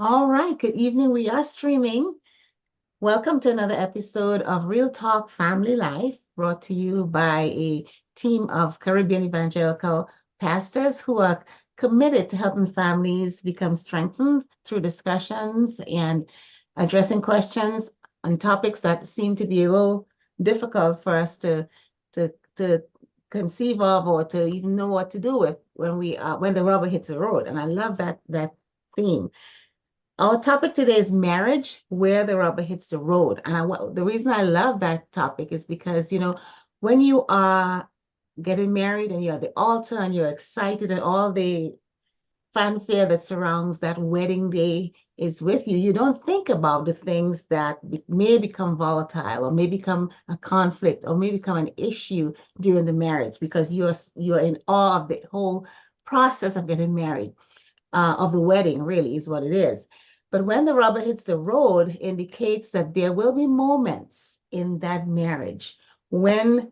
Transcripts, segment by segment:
All right, good evening. We are streaming. Welcome to another episode of Real Talk Family Life, brought to you by a team of Caribbean evangelical pastors who are committed to helping families become strengthened through discussions and addressing questions on topics that seem to be a little difficult for us to conceive of or to even know what to do with when the rubber hits the road. And I love that theme. Our topic today is marriage, where the rubber hits the road. And the reason I love that topic is because, when you are getting married and you're at the altar and you're excited and all the fanfare that surrounds that wedding day is with you, you don't think about the things that may become volatile or may become a conflict or may become an issue during the marriage because you're in awe of the whole process of getting married, of the wedding, really, is what it is. But when the rubber hits the road, indicates that there will be moments in that marriage when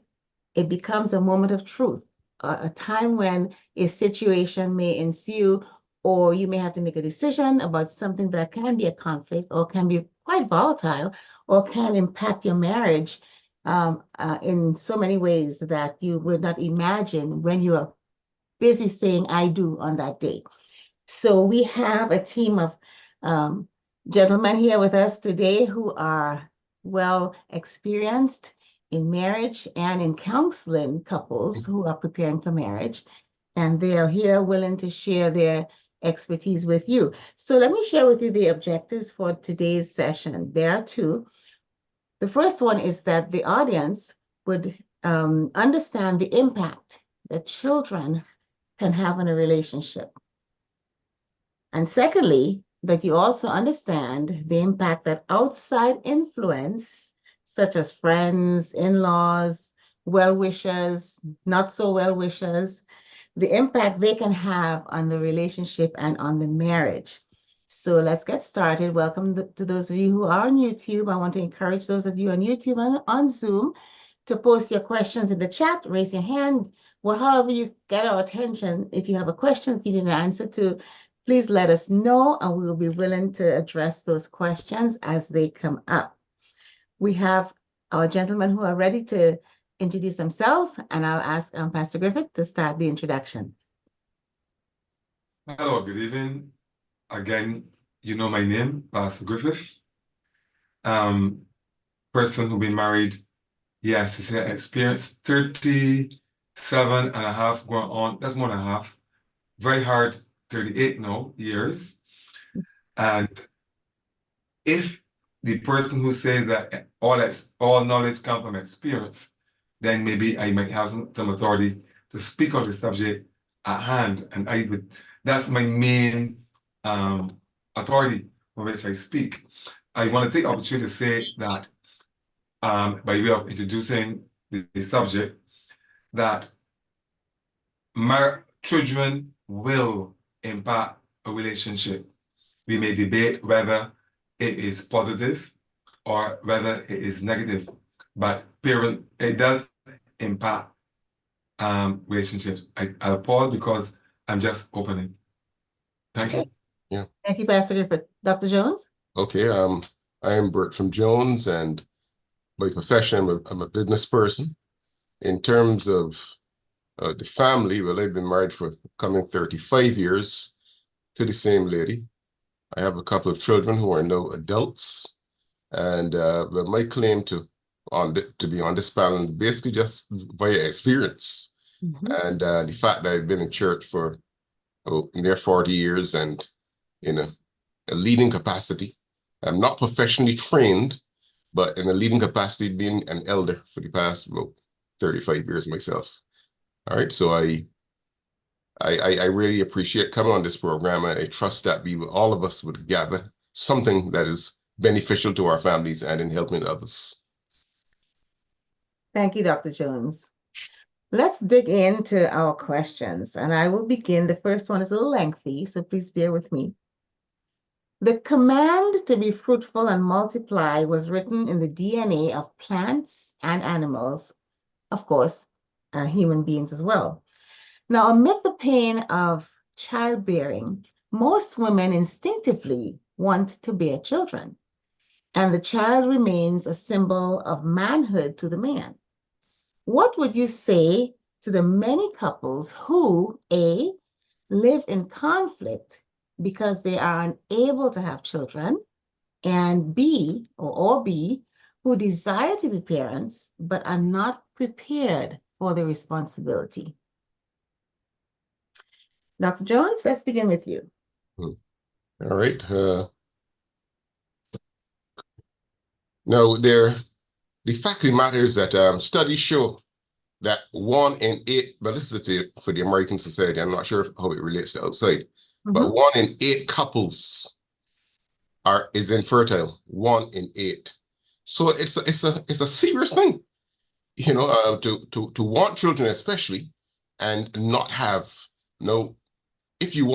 it becomes a moment of truth, a time when a situation may ensue, or you may have to make a decision about something that can be a conflict or can be quite volatile or can impact your marriage in so many ways that you would not imagine when you are busy saying I do on that day. So we have a team of um, gentlemen here with us today who are well experienced in marriage and in counseling couples who are preparing for marriage. And they are here willing to share their expertise with you. So let me share with you the objectives for today's session. There are two. The first one is that the audience would understand the impact that children can have on a relationship. And secondly, that you also understand the impact that outside influence, such as friends, in-laws, well-wishers, not so well-wishers, the impact they can have on the relationship and on the marriage. So let's get started. Welcome to those of you who are on YouTube. I want to encourage those of you on YouTube and on Zoom to post your questions in the chat, raise your hand, well, however you get our attention. If you have a question, if you need an answer to, please let us know, and we will be willing to address those questions as they come up. We have our gentlemen who are ready to introduce themselves, and I'll ask Pastor Griffith to start the introduction. Hello, good evening. Again, you know my name, Pastor Griffith. Person who been married, yes, it's an experience, 37 and a half going on, that's more than half. Very hard, 38 now, years. And if the person who says that all knowledge comes from experience, then maybe I might have some authority to speak on the subject at hand. And that's my main authority on which I speak. I want to take the opportunity to say that by way of introducing the subject, that children will impact a relationship. We may debate whether it is positive or whether it is negative, but it does impact relationships. I'll pause because I'm just opening. Thank you. Yeah. Thank you, Pastor Griffith. Dr. Jones? Okay. I am Bertram Jones, and by profession, I'm a business person. In terms of the family, well, I've been married for coming 35 years to the same lady. I have a couple of children who are now adults, and but my claim to be on this panel basically just via experience, and the fact that I've been in church for near 40 years and in a leading capacity. I'm not professionally trained, but in a leading capacity, being an elder for the past 35 years myself. All right, so I really appreciate coming on this program. I trust that all of us would gather something that is beneficial to our families and in helping others. Thank you, Dr. Jones. Let's dig into our questions, and I will begin. The first one is a little lengthy, so please bear with me. The command to be fruitful and multiply was written in the DNA of plants and animals, of course, human beings as well. Now, amid the pain of childbearing, most women instinctively want to bear children, and the child remains a symbol of manhood to the man. What would you say to the many couples who, A, live in conflict because they are unable to have children, and B, or B, who desire to be parents but are not prepared for the responsibility? Dr. Jones, let's begin with you. All right. Now, the fact of the matter is that studies show that 1 in 8, but this is for the American society, I'm not sure how it relates to outside, but 1 in 8 couples is infertile. 1 in 8. So it's a serious thing, you know, to want children especially, and not have. No, if you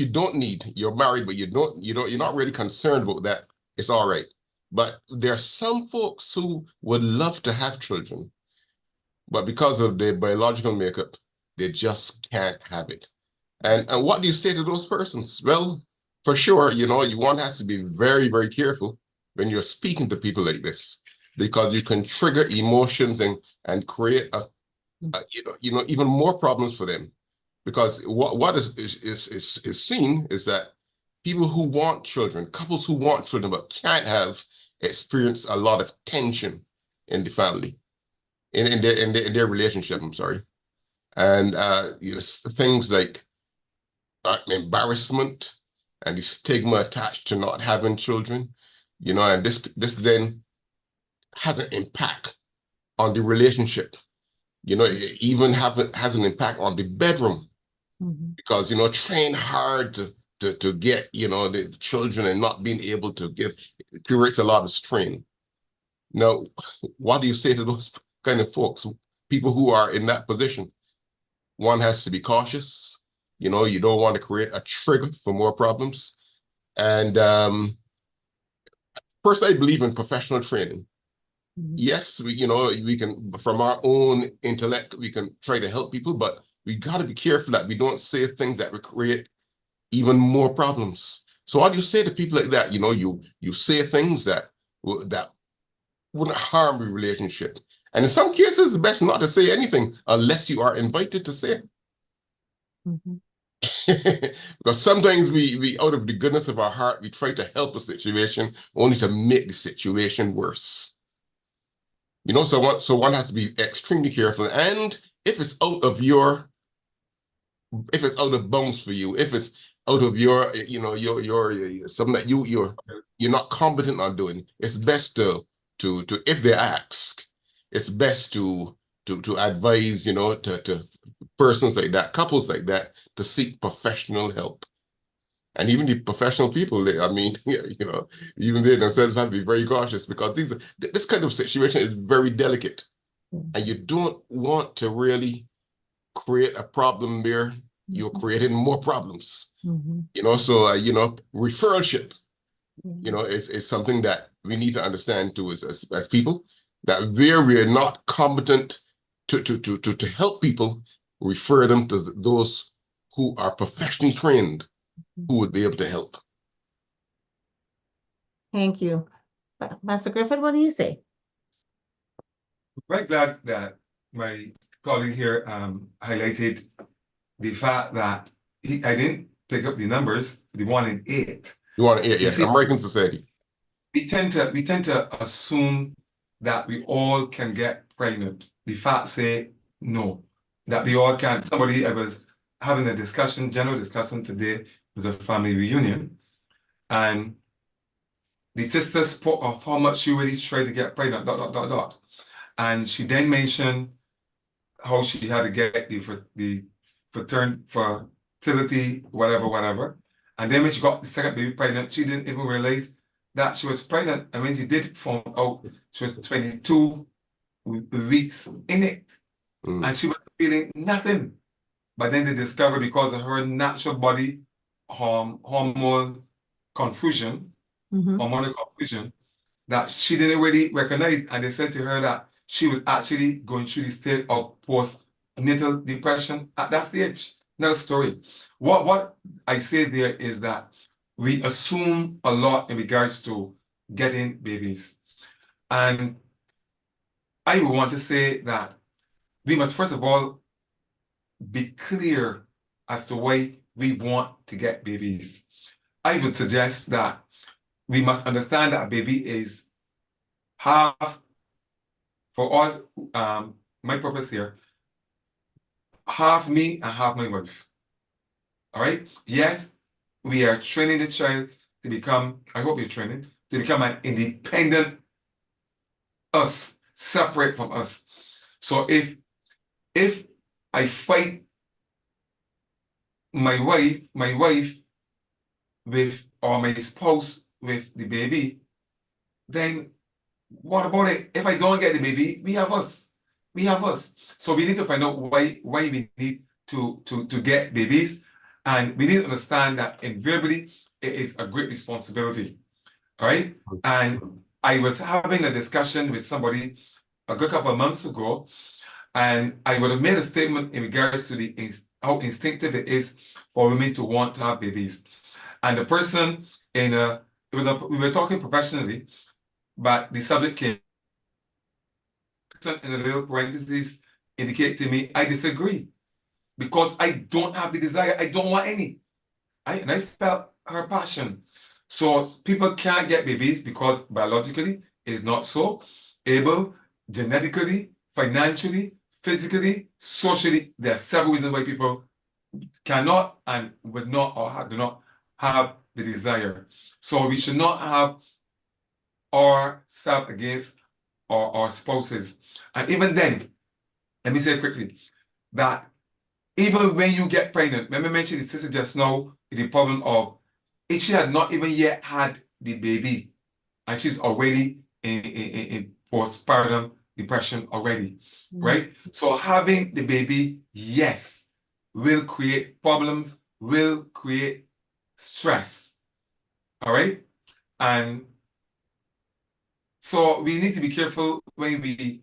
don't need, you're married, but you're not really concerned about that, it's all right. But there are some folks who would love to have children, but because of their biological makeup, they just can't have it. And what do you say to those persons? Well, for sure, you know, one has to be very, very careful when you're speaking to people like this, because you can trigger emotions and create even more problems for them. Because what is seen is that people who want children, couples who want children but can't have, experience a lot of tension in the family, in their relationship. I'm sorry, and things like embarrassment and the stigma attached to not having children, you know, and this then has an impact on the relationship. You know, it even has an impact on the bedroom, because, you know, train hard to get, you know, the children and not being able to give, it creates a lot of strain. Now, what do you say to those kind of folks, people who are in that position? One has to be cautious. You know, you don't want to create a trigger for more problems. And first, I believe in professional training. Yes, we can, from our own intellect, we can try to help people, but we got to be careful that we don't say things that will create even more problems. So what do you say to people like that? You know, you say things that wouldn't harm the relationship. And in some cases, it's best not to say anything unless you are invited to say it. Because sometimes we, out of the goodness of our heart, we try to help a situation only to make the situation worse. You know, so one has to be extremely careful. And if it's out of bounds for you, if it's out of your, you know, your something that you're not competent on doing, it's best to if they ask, it's best to advise, you know, to persons like that, couples like that, to seek professional help. And even the professional people, I mean, you know, even they themselves have to be very cautious, because this kind of situation is very delicate, and you don't want to really create a problem where you're creating more problems. You know, so you know, referralship, you know, is something that we need to understand too, as people, that where we're not competent to help people, refer them to those who are professionally trained, who would be able to help. Thank you. Master Griffin, what do you say? I'm very glad that my colleague here highlighted the fact that I didn't pick up the numbers, the 1 in 8. You want to, yes, American society. We tend to assume that we all can get pregnant. The facts say no, that we all can't. I was having a discussion, general discussion today, with a family reunion, and the sister spoke of how much she really tried to get pregnant, ... And she then mentioned how she had to get the fertility, whatever. And then when she got the second baby pregnant, she didn't even realize that she was pregnant. And when she did find out, she was 22 weeks in it. And she was feeling nothing. But then they discovered, because of her natural body hormonal confusion, that she didn't really recognize. And they said to her that she was actually going through the state of postnatal depression at that stage. Another story. What I say there is that we assume a lot in regards to getting babies. And I would want to say that we must first of all be clear as to why we want to get babies. I would suggest that we must understand that a baby is half, for us, my purpose here, half me and half my wife. All right? Yes, we are training the child to become, I hope you're training, to become an independent us, separate from us. So if I fight my wife with, or my spouse with the baby, then what about it? If I don't get the baby, we have us. We have us. So we need to find out why we need to get babies. And we need to understand that invariably it is a great responsibility. All right. And I was having a discussion with somebody a good couple of months ago, and I would have made a statement in regards to how instinctive it is for women to want to have babies. And the person we were talking professionally, but the subject came in a little parentheses indicate to me, I disagree, because I don't have the desire. I don't want any. And I felt her passion. So people can't get babies because biologically it is not so able, genetically, financially, physically, socially. There are several reasons why people cannot and would not or do not have the desire. So we should not have ourselves against our spouses. And even then, let me say quickly that even when you get pregnant, remember I mentioned the sister just now, the problem of if she had not even yet had the baby and she's already in postpartum depression already, right? So having the baby, yes, will create problems, will create stress, all right? And so we need to be careful when we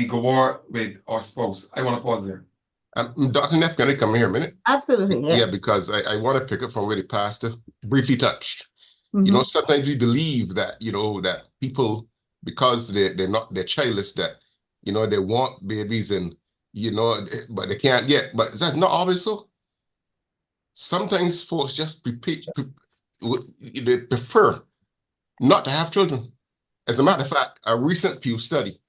go war with our spouse. I want to pause there. Dr. Neff, can I come here a minute? Absolutely, yes. Yeah, because I want to pick up from where the pastor briefly touched. You know, sometimes we believe that, that people, because they're childless, that, they want babies and, but they can't get. But that's not always so. Sometimes folks just they prefer not to have children. As a matter of fact, a recent Pew study,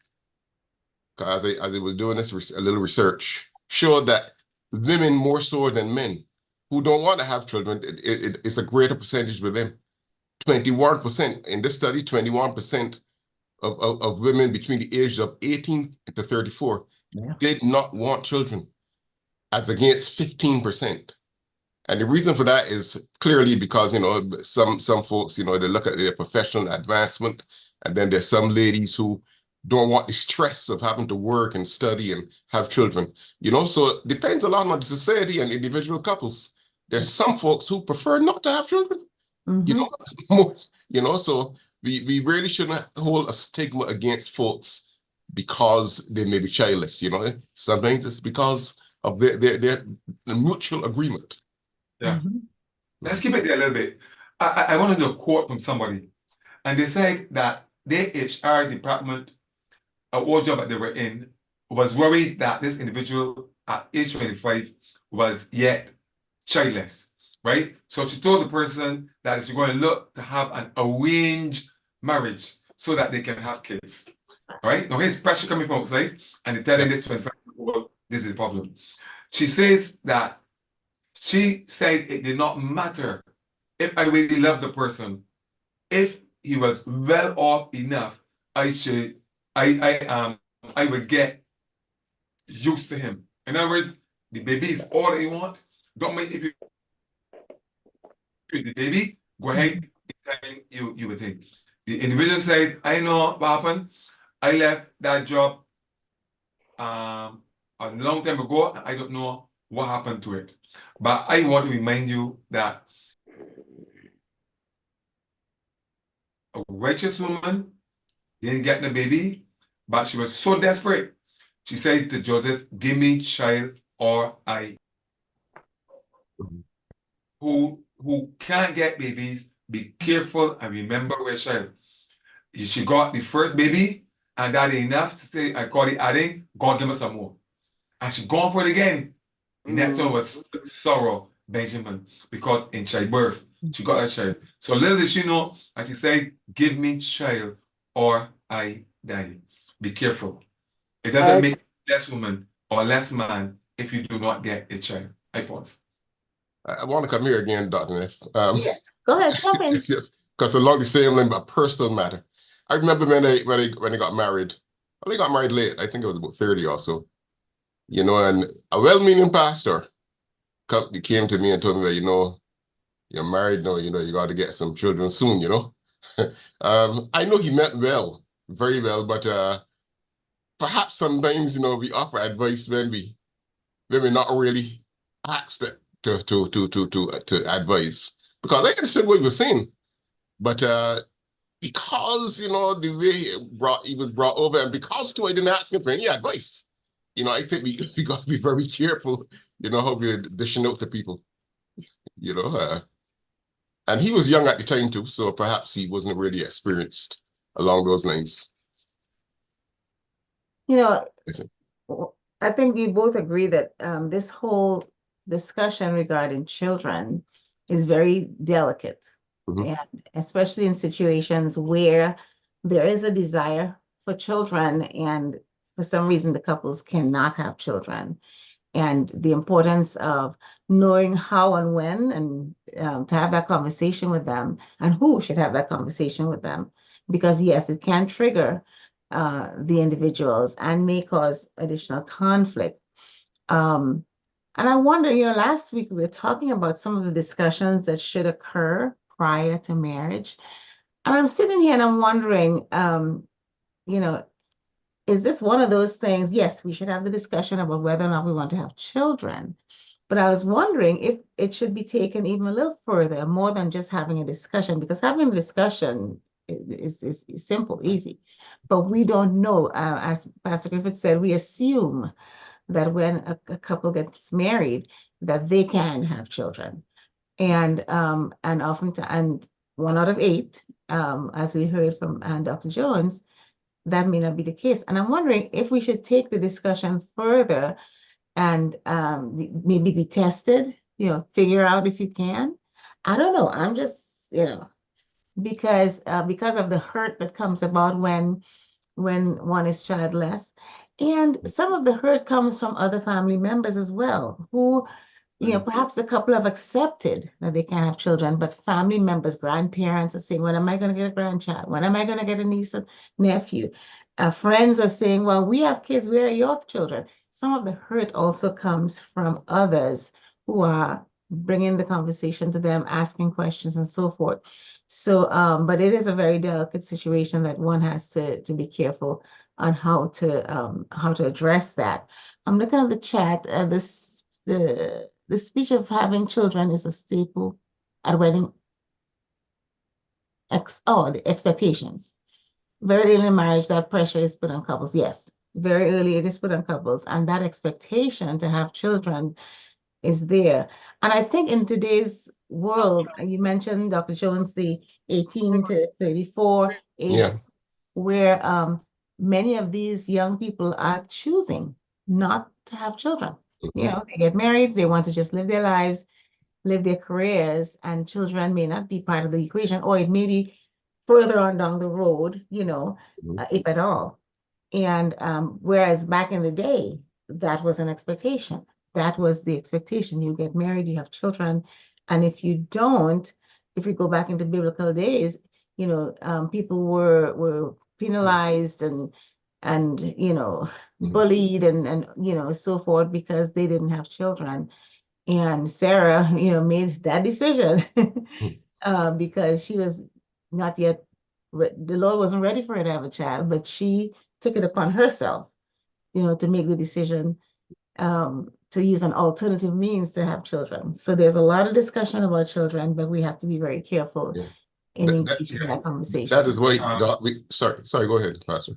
as I was doing this a little research, showed that women more so than men who don't want to have children, it's a greater percentage with them. 21% in this study, 21% of women between the ages of 18 to 34 did not want children, as against 15%. And the reason for that is clearly because, some folks, they look at their professional advancement, and then there's some ladies who don't want the stress of having to work and study and have children, so it depends a lot on the society and individual couples. There's some folks who prefer not to have children, so we really shouldn't hold a stigma against folks because they may be childless, sometimes it's because of their mutual agreement. Yeah. Let's keep it there a little bit. I want to do a quote from somebody, and they said that their HR department, what job that they were in, was worried that this individual at age 25 was yet childless, right? So she told the person that she's going to look to have an arranged marriage so that they can have kids, right? Now here's pressure coming from outside, and they're telling this 25-year-old, this is the problem. She says that she said it did not matter if I really loved the person, if he was well off enough, I would get used to him. In other words, the baby is all that you want. Don't mind if you treat the baby, go ahead, anytime you would think. The individual said, I know what happened. I left that job a long time ago. I don't know what happened to it. But I want to remind you that a righteous woman didn't get the baby, but she was so desperate. She said to Joseph, give me child or I. Who who can't get babies, be careful and remember where child. She got the first baby, and that enough to say, I call it adding, God give us some more. And she gone for it again. The next one was Sorrow Benjamin, because in childbirth, she got a child. So little did she know, and she said, give me child or I die. Be careful. It doesn't make you less woman or less man if you do not get a child. I pause. I want to come here again, Dr. Neff. Yes, go ahead, jump in. Because along the same line, but personal matter. I remember when they got married. Well, they got married late. I think it was about 30 or so. You know, and a well-meaning pastor came to me and told me that, you know, you're married now, you know, you got to get some children soon, you know. I know he meant well, very well, but perhaps sometimes, you know, we offer advice when we're not really asked to advise. Because I understood what he was saying, but because, you know, the way he was brought over, and because too, I didn't ask him for any advice. You know, I think we got to be very careful, you know, how we're dishing out to people, you know. And he was young at the time too, so perhaps he wasn't really experienced along those lines. You know, I think we both agree that this whole discussion regarding children is very delicate, and especially in situations where there is a desire for children, and for some reason the couples cannot have children, and the importance of knowing how and when, and to have that conversation with them, and who should have that conversation with them, because yes, it can trigger the individuals and may cause additional conflict. And I wonder, you know, last week we were talking about some of the discussions that should occur prior to marriage. And I'm sitting here and I'm wondering, you know, is this one of those things? Yes, we should have the discussion about whether or not we want to have children. But I was wondering if it should be taken even a little further, more than just having a discussion, because having a discussion is simple, easy. But we don't know, as Pastor Griffith said, we assume that when a couple gets married, that they can have children. And often, and 1 out of 8, as we heard from Dr. Jones, that may not be the case. And I'm wondering if we should take the discussion further and maybe be tested, you know, figure out if you can. I don't know. I'm just, you know, because of the hurt that comes about when one is childless. And some of the hurt comes from other family members as well, who, you know, perhaps the couple have accepted that they can't have children, but family members, grandparents are saying, when am I going to get a grandchild? When am I going to get a niece and nephew? Friends are saying, well, we have kids, where are your children? Some of the hurt also comes from others who are bringing the conversation to them, asking questions and so forth. So, but it is a very delicate situation that one has to be careful on how to address that. I'm looking at the chat. The speech of having children is a staple at wedding. The expectations. Very early in marriage, that pressure is put on couples. Yes, very early it is put on couples, and that expectation to have children is there. And I think in today's world, you mentioned, Dr. Jones, the 18 to 34 age, where many of these young people are choosing not to have children. You know, they get married, they want to just live their lives, live their careers, and children may not be part of the equation, or it may be further on down the road, you know, if at all. And whereas back in the day, that was an expectation. That was the expectation. You get married, you have children, and if you don't, if you go back into biblical days, you know, people were penalized and you know, bullied and you know, so forth, because they didn't have children. And Sarah, you know, made that decision because she was not yet, the Lord wasn't ready for her to have a child, but she took it upon herself, you know, to make the decision to use an alternative means to have children. So there's a lot of discussion about children, but we have to be very careful in engaging in that conversation. That is why, sorry, go ahead, Pastor.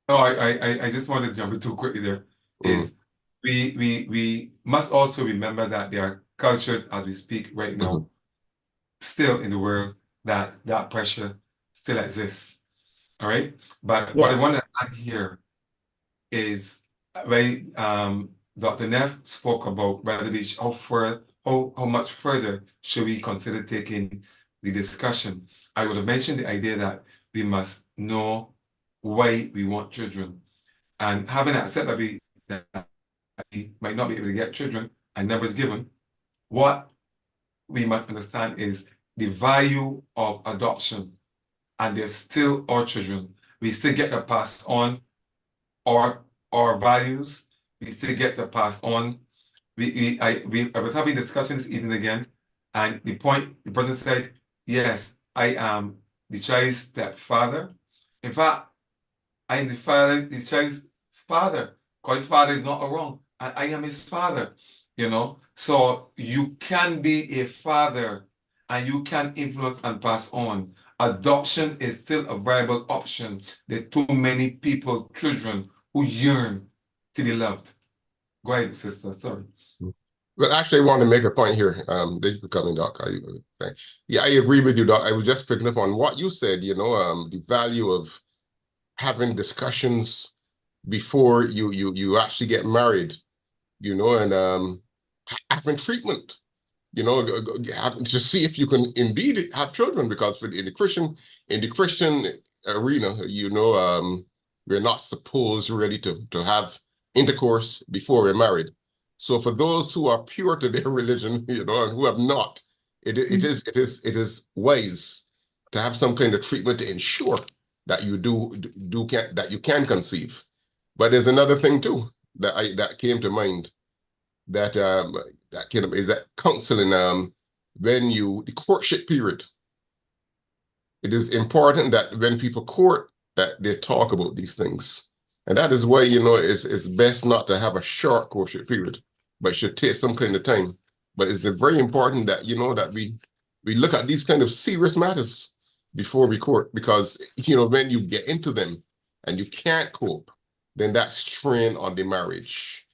No, I just wanted to jump in too quickly there. Is we must also remember that there are cultures as we speak right now still in the world that that pressure still exists. All right. But what I Yeah. want to add here is when Dr. Neff spoke about whether we how much further should we consider taking the discussion. I would have mentioned the idea that we must know why we want children, and having accepted that we might not be able to get children and never is given. What we must understand is the value of adoption, and they're still our children. We still get to pass on our values. We still get to pass on. I was having discussion this evening again, and the person said, yes, I am the child's stepfather. In fact, I am the child's father, because his father is not around, and I am his father, you know. So you can be a father and you can influence and pass on. Adoption is still a viable option. There are too many people, children, who yearn to be loved. Go ahead, sister. Sorry. Well, actually, I want to make a point here. Thank you for coming, Doc. Yeah, I agree with you, Doc. I was just picking up on what you said, the value of having discussions before you actually get married, and having treatment, to see if you can indeed have children, because in the Christian arena, we're not supposed really to have intercourse before we're married. So for those who are pure to their religion, and who have not, it is wise to have some kind of treatment to ensure that you can conceive. But there's another thing too that came to mind, that is that counseling, the courtship period. It is important that when people court, that they talk about these things. And that is why, it's best not to have a short courtship period, but should take some kind of time. But it's very important that, that we look at these kind of serious matters before we court, because, when you get into them and you can't cope, then that's strain on the marriage.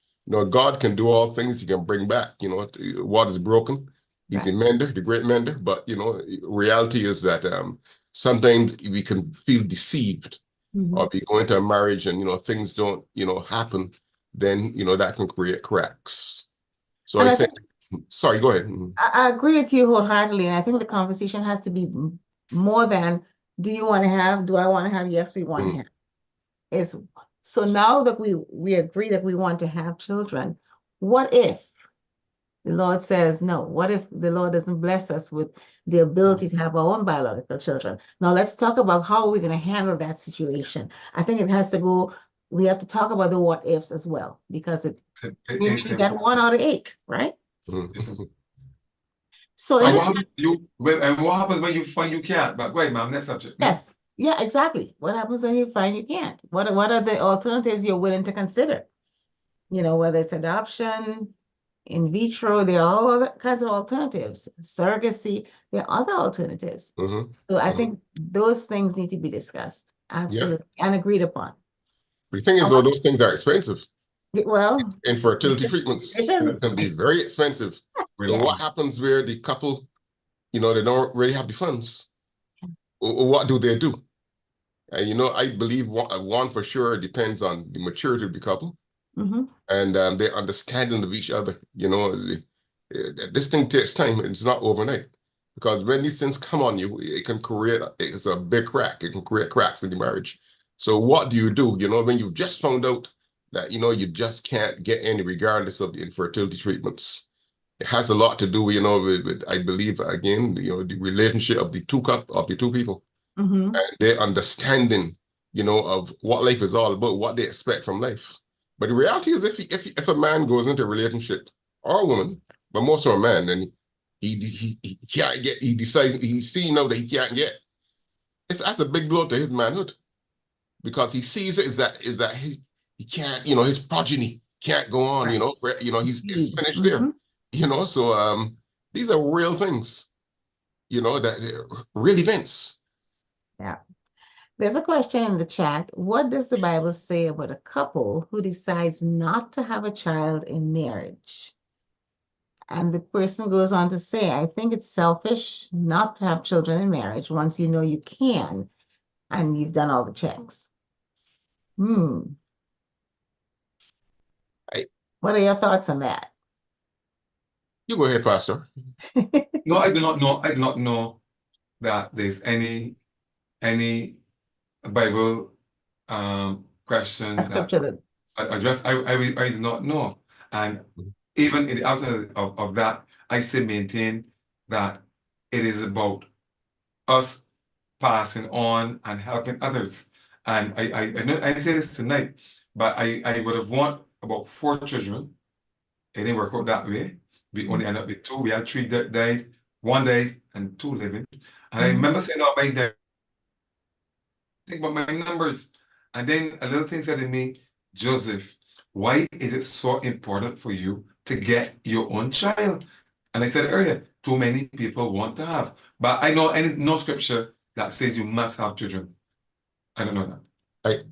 God can do all things. He can bring back, what is broken. He's a mender, the great mender. But, reality is that sometimes we can feel deceived, or we go into a marriage and, things don't, happen, then, that can create cracks. So And I think, sorry, go ahead. I agree with you wholeheartedly. And I think the conversation has to be more than, do you want to have? Do I want to have? Yes, we want to have. So now that we agree that we want to have children, what if the Lord says no? What if the Lord doesn't bless us with the ability to have our own biological children? Now let's talk about how we're going to handle that situation. I think we have to talk about the what ifs as well, because you get 1 out of 8, right? So and what happens when you find you can't? But go ahead, ma'am, next subject. Yes. Yeah, exactly. What happens when you find you can't? What are the alternatives you're willing to consider? Whether it's adoption, in vitro, there are all other kinds of alternatives. Surrogacy, there are other alternatives. So I think those things need to be discussed. Absolutely. And agreed upon. The thing is, though, those things are expensive. Well, infertility treatments can be very expensive. So what happens where the couple, they don't really have the funds? What do they do? And, I believe one for sure depends on the maturity of the couple and their understanding of each other. This thing takes time. It's not overnight, because when these things come on you, it's a big crack. It can create cracks in the marriage. So what do you do? When you've just found out that, you just can't get any regardless of the infertility treatments. It has a lot to do, with I believe, again, the relationship of the two people. And their understanding, of what life is all about, what they expect from life. But the reality is, if a man goes into a relationship, or a woman, but more so a man, and he can't get, he decides, he's seeing now that he can't get, that's a big blow to his manhood, because he sees it is that he can't, his progeny can't go on, he's finished there, so these are real things, that real events. Yeah. There's a question in the chat. What does the Bible say about a couple who decides not to have a child in marriage? And the person goes on to say, I think it's selfish not to have children in marriage once you know you can and you've done all the checks. Hmm. I- What are your thoughts on that? You go ahead, Pastor. No, I do not know. I do not know that there's any Bible A question that scripture that, address. I do not know. And even in the absence of that, I still maintain that it is about us passing on and helping others. And I say this tonight, but I would have want about 4 children. It didn't work out that way. We only ended up with 2. We had 3 that died, 1 died, and 2 living. And I remember saying, "Oh, my dad, think about my numbers." And then a little thing said to me, "Joseph, why is it so important for you to get your own child?" And I said earlier, too many people want to have. But I know no scripture that says you must have children. I don't know that. I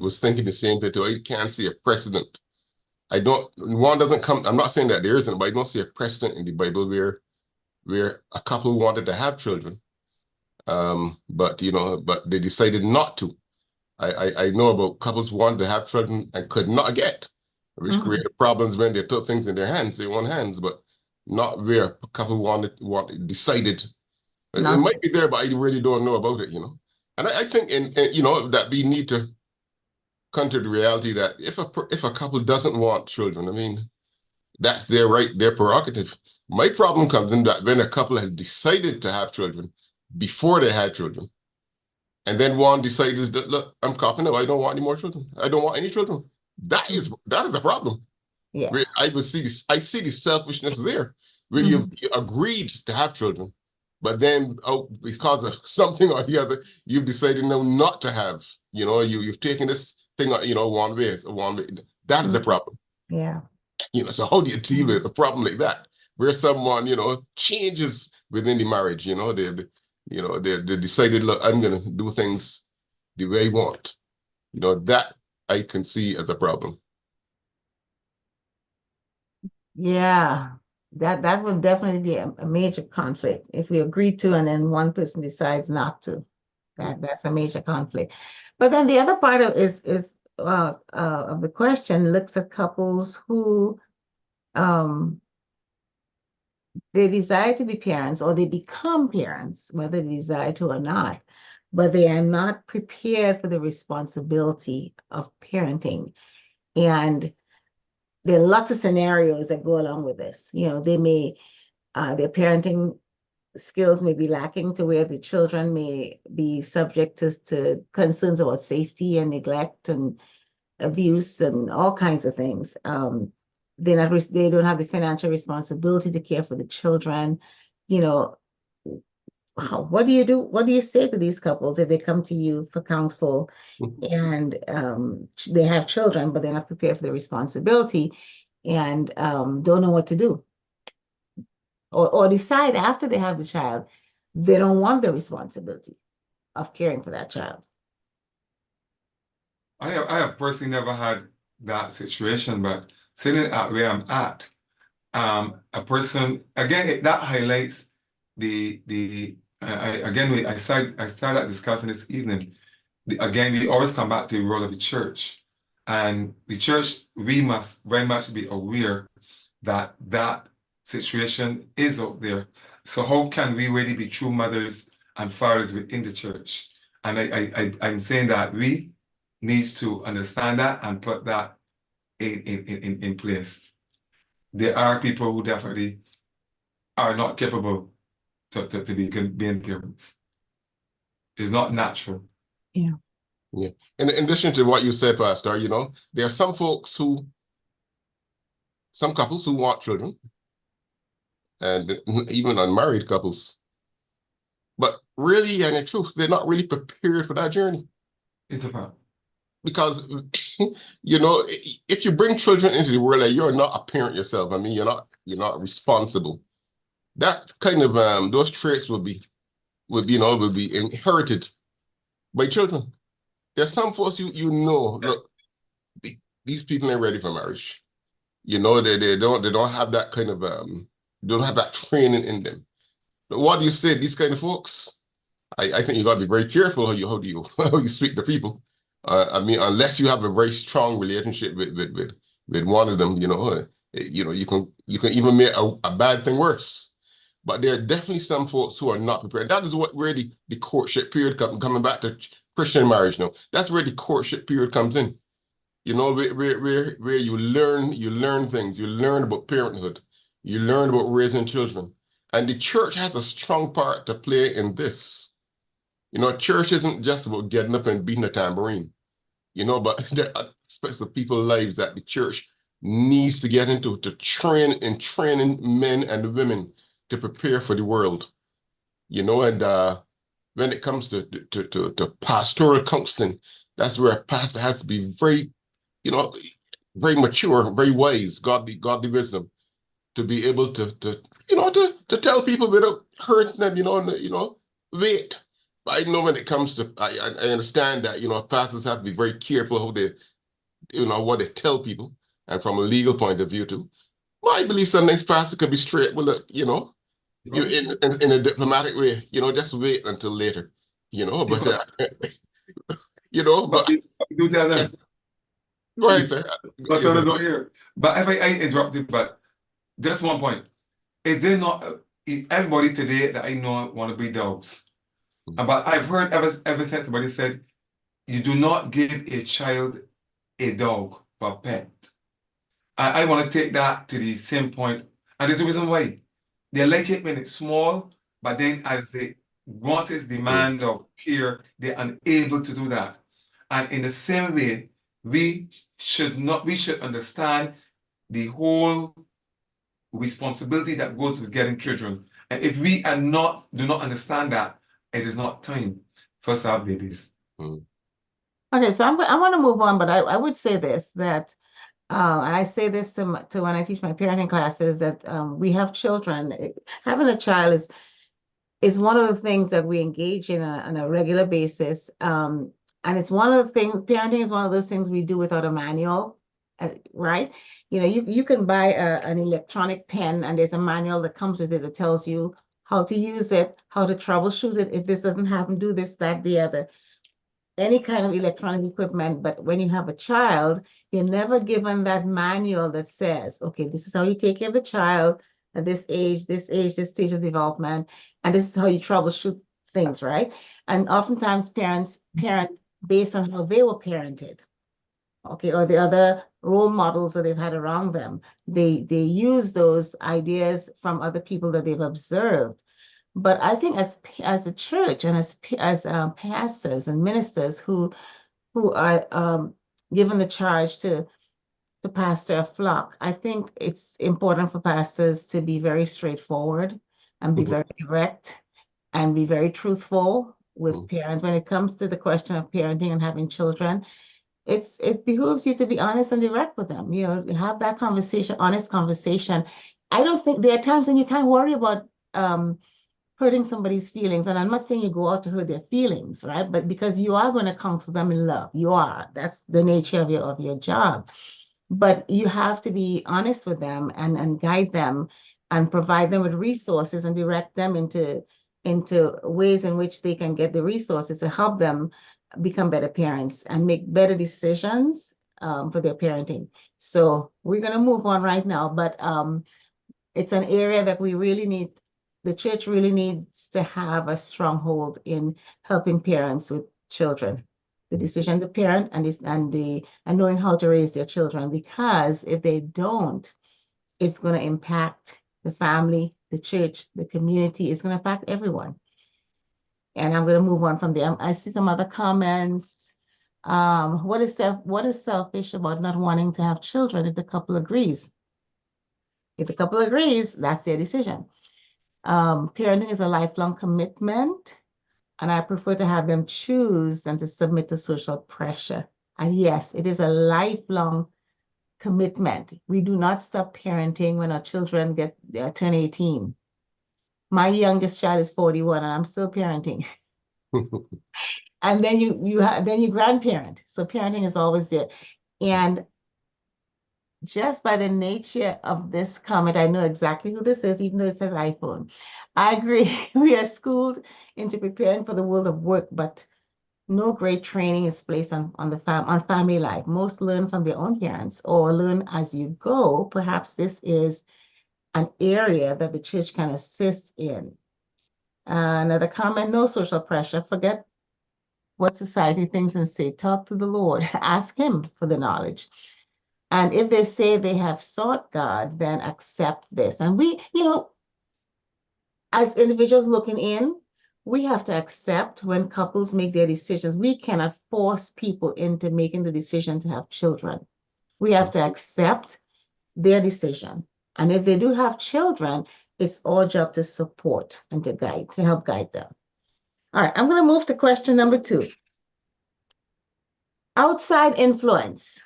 was thinking the same thing too. I can't see a precedent. One doesn't come, I'm not saying that there isn't, but I don't see a precedent in the Bible where a couple wanted to have children. But they decided not to. I know about couples who wanted to have children and could not get, which created problems when they took things in their own hands, but not where a couple decided. It might be there, but I really don't know about it, And I think that we need to come to the reality that if a couple doesn't want children, I mean, that's their right, their prerogative. My problem comes in that when a couple has decided to have children before they had children, and then one decides that, look, I'm copping out, I don't want any more children. I don't want any children. That is a problem. yeah. I see the selfishness there, where you agreed to have children, but then because of something or the other, you've decided no not to have. You've taken this thing, one way. That is a problem. Yeah. So how do you deal with a problem like that, where someone changes within the marriage? They decided, look, I'm gonna do things the way I want. That I can see as a problem. Yeah. That would definitely be a major conflict if we agree to and then one person decides not to. That's a major conflict. But then the other part of of the question looks at couples who they desire to be parents or they become parents, whether they desire to or not, but they are not prepared for the responsibility of parenting. And there are lots of scenarios that go along with this. They may, their parenting skills may be lacking to where the children may be subject to concerns about safety and neglect and abuse and all kinds of things. They don't have the financial responsibility to care for the children. What do you do? What do you say to these couples if they come to you for counsel and they have children, but they're not prepared for the responsibility and don't know what to do? Or decide after they have the child, they don't want the responsibility of caring for that child. I have personally never had that situation, but sitting at where I'm at, a person again that highlights I started discussing this evening. Again, we always come back to the role of the church, and the church, we must very much be aware that that situation is out there. So how can we really be true mothers and fathers within the church? And I'm saying that we need to understand that and put that in place. There are people who definitely are not capable to be being parents. It's not natural. Yeah. Yeah. In addition to what you said, Pastor, there are some couples who want children, and even unmarried couples. But really, and in truth, they're not really prepared for that journey. It's a fact. Because, if you bring children into the world and you're not a parent yourself, I mean, you're not responsible. That kind of those traits will be inherited by children. There's some folks look, these people ain't ready for marriage. You know, they don't have that kind of don't have that training in them. But what do you say, these kind of folks? I think you got to be very careful how do you how you speak to people. I mean, unless you have a very strong relationship with one of them, you know, you can even make a bad thing worse. But there are definitely some folks who are not prepared. That is what where the courtship period coming back to Christian marriage now. That's where the courtship period comes in. You know, where you learn things, you learn about parenthood, you learn about raising children. And the church has a strong part to play in this. You know, church isn't just about getting up and beating a tambourine, you know, but there are aspects of people's lives that the church needs to get into to training men and women to prepare for the world, you know, and when it comes to pastoral counseling, that's where a pastor has to be very, you know, very mature, very wise, godly wisdom to be able to tell people without hurting them, wait. I know when it comes to, I understand that, pastors have to be very careful how they, what they tell people, and from a legal point of view too. Well, I believe sometimes pastors could be straight with it, you in a diplomatic way, just wait until later, but But but we do tell them. yes. Go ahead, sir. But Yes, some sir. don't hear. But if I interrupted, but just one point. Is there not everybody today that I know want to be dogs? But I've heard ever since somebody said you do not give a child a dog for a pet. I want to take that to the same point, and there's a reason why. They like it when it's small, but then once it's demand of care, they're unable to do that. And in the same way, we should understand the whole responsibility that goes with getting children. And if we do not understand that, it is not time for us to have babies. Okay, so I want to move on, but I would say this, that and I say this to when I teach my parenting classes, that we have children. Having a child is one of the things that we engage in on a regular basis. And it's one of the things, parenting is one of those things we do without a manual, right? You can buy an electronic pen, and there's a manual that comes with it that tells you how to use it, how to troubleshoot it. If this doesn't happen, do this, that, the other. Any kind of electronic equipment. But when you have a child, you're never given that manual that says, okay, this is how you take care of the child at this age, this stage of development, and this is how you troubleshoot things, right? And oftentimes parents parent based on how they were parented, okay, or the other role models that they've had around them. They use those ideas from other people that they've observed. But I think as a church and as pastors and ministers who are given the charge to pastor a flock, I think it's important for pastors to be very straightforward and be very direct and be very truthful with parents when it comes to the question of parenting and having children. It behooves you to be honest and direct with them. Have that conversation, honest conversation. I don't think there are times when you can't worry about hurting somebody's feelings. And I'm not saying you go out to hurt their feelings, right? But because you are going to counsel them in love. You are. That's the nature of your job. But you have to be honest with them and guide them and provide them with resources and direct them into ways in which they can get the resources to help them become better parents and make better decisions for their parenting. So we're going to move on right now, but it's an area that we really need. The church really needs to have a stronghold in helping parents with children, the decision to parent and knowing how to raise their children. Because if they don't, it's going to impact the family, the church, the community. It's going to impact everyone. And I'm going to move on from there. I see some other comments. What is selfish about not wanting to have children if the couple agrees? If the couple agrees, that's their decision. Parenting is a lifelong commitment, and I prefer to have them choose than to submit to social pressure. And yes, it is a lifelong commitment. We do not stop parenting when our children turn 18. My youngest child is 41, and I'm still parenting. And then you grandparent. So parenting is always there. And just by the nature of this comment, I know exactly who this is, even though it says iPhone. I agree. We are schooled into preparing for the world of work, but no great training is placed on family life. Most learn from their own parents or learn as you go. Perhaps this is an area that the church can assist in. Another comment, no social pressure. Forget what society thinks and say. Talk to the Lord. Ask him for the knowledge. And if they say they have sought God, then accept this. And we, as individuals looking in, we have to accept when couples make their decisions. We cannot force people into making the decision to have children. We have to accept their decision. And if they do have children, it's our job to support and to guide, to help guide them. All right, I'm going to move to question number 2. Outside influence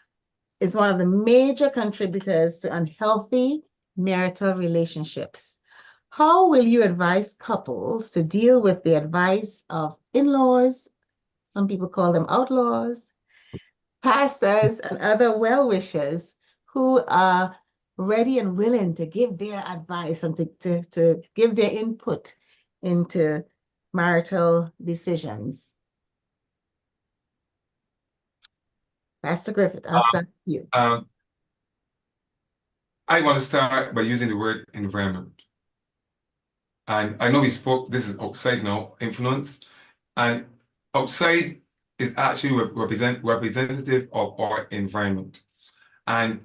is one of the major contributors to unhealthy marital relationships. How will you advise couples to deal with the advice of in-laws, some people call them outlaws, pastors, and other well-wishers who are ready and willing to give their advice and to give their input into marital decisions? Pastor Griffith, I'll start with you. I want to start by using the word environment. And I know we spoke, this is outside now, influence. And outside is actually representative of our environment. And